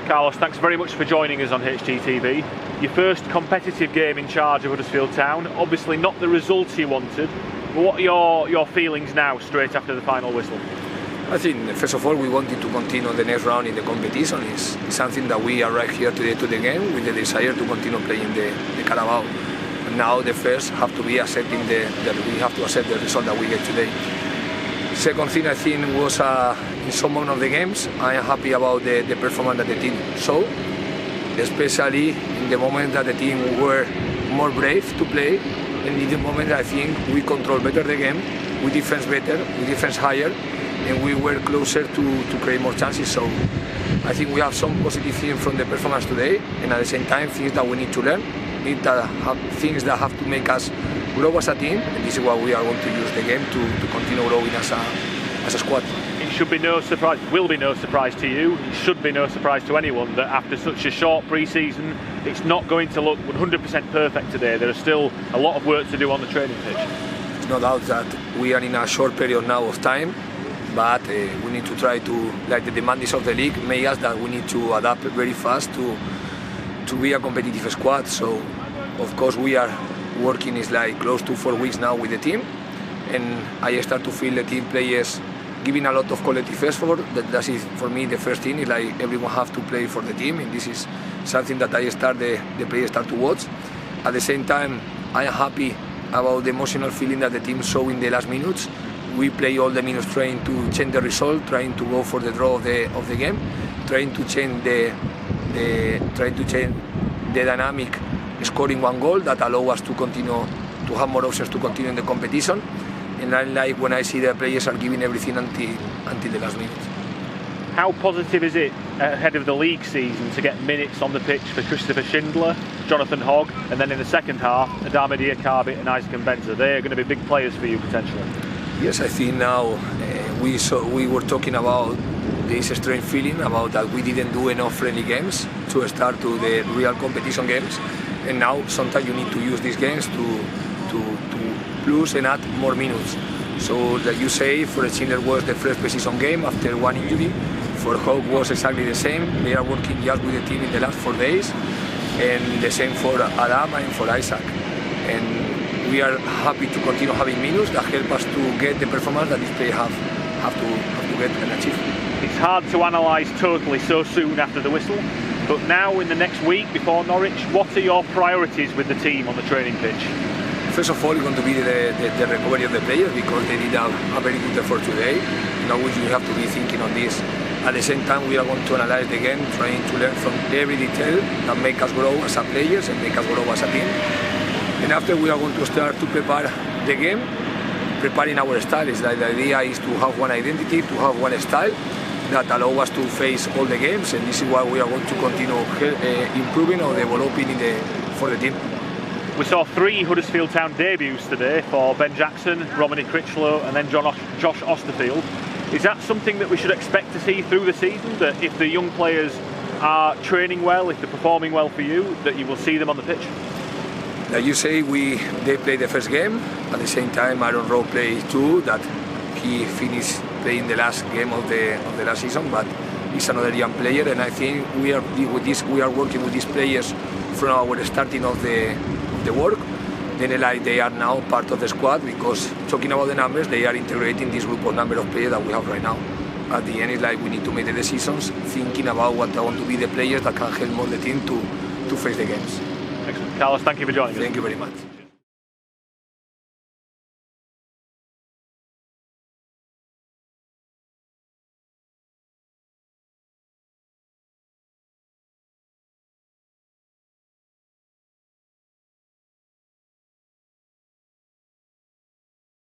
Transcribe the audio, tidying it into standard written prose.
Carlos, thanks very much for joining us on HTTV. Your first competitive game in charge of Huddersfield Town, obviously not the results you wanted, but what are your feelings now, straight after the final whistle? I think, first of all, we wanted to continue the next round in the competition. It's something that we arrived here today to the game with the desire to continue playing the Carabao. And now the first have to be accepting that we have to accept the result that we get today. Second thing I think was in some of the games, I am happy about the performance that the team showed, especially in the moment that the team were more brave to play, and in the moment I think we control better the game, we defense better, we defense higher, and we were closer to create more chances. So I think we have some positive things from the performance today, and at the same time things that we need to learn, things that have to make us grow as a team, and this is why we are going to use the game to continue growing as a squad. It should be no surprise, will be no surprise to you, it should be no surprise to anyone that after such a short pre-season it's not going to look 100% perfect today. There is still a lot of work to do on the training pitch. There's no doubt that we are in a short period now of time, but we need to try to, like the demands of the league make us that we need to adapt very fast to be a competitive squad. So of course we are working is like close to 4 weeks now with the team, and I start to feel the team players giving a lot of collective effort. That is for me the first thing, is like everyone have to play for the team, and this is something that the players start to watch. At the same time, I am happy about the emotional feeling that the team showed in the last minutes. We play all the minutes trying to change the result, trying to go for the draw of the game, trying to change the dynamic, scoring one goal that allow us to continue to have more options to continue in the competition. And I like when I see the players are giving everything until the last minute. How positive is it ahead of the league season to get minutes on the pitch for Christopher Schindler, Jonathan Hogg, and then in the second half, Adama Diakhaby and Isaac Mbenza? They're going to be big players for you potentially. Yes, I think now we were talking about this strange feeling about that we didn't do enough friendly games to start to the real competition games, and now sometimes you need to use these games to plus and add more minutes. So like you say, for Schindler was the first preseason game after one injury. For Hogg was exactly the same. They are working just with the team in the last 4 days, and the same for Adama and for Isaac. And we are happy to continue having minutes that help us to get the performance that these players have to get and achieve. It's hard to analyse totally so soon after the whistle, but now in the next week before Norwich, what are your priorities with the team on the training pitch? First of all, it's going to be the recovery of the players, because they did a very good effort today. Now we have to be thinking on this. At the same time, we are going to analyse the game, trying to learn from every detail that make us grow as a players and make us grow as a team. And after, we are going to start to prepare the game, preparing our style. It's like the idea is to have one identity, to have one style that allow us to face all the games, and this is why we are going to continue improving or developing for the team. We saw 3 Huddersfield Town debuts today for Ben Jackson, Romany Critchlow and then Josh Osterfield. Is that something that we should expect to see through the season, that if the young players are training well, if they're performing well for you, that you will see them on the pitch? Like you say, they played the first game. At the same time, Aaron Rowe played 2, that he finished playing the last game of the last season, but he's another young player, and I think we are working with these players from our starting of the work. Then like they are now part of the squad, because talking about the numbers, they are integrating this group of number of players that we have right now. At the end, it's like we need to make the decisions, thinking about what are going to be the players that can help more the team to face the games. Excellent. Carlos, thank you for joining us. Thank you very much.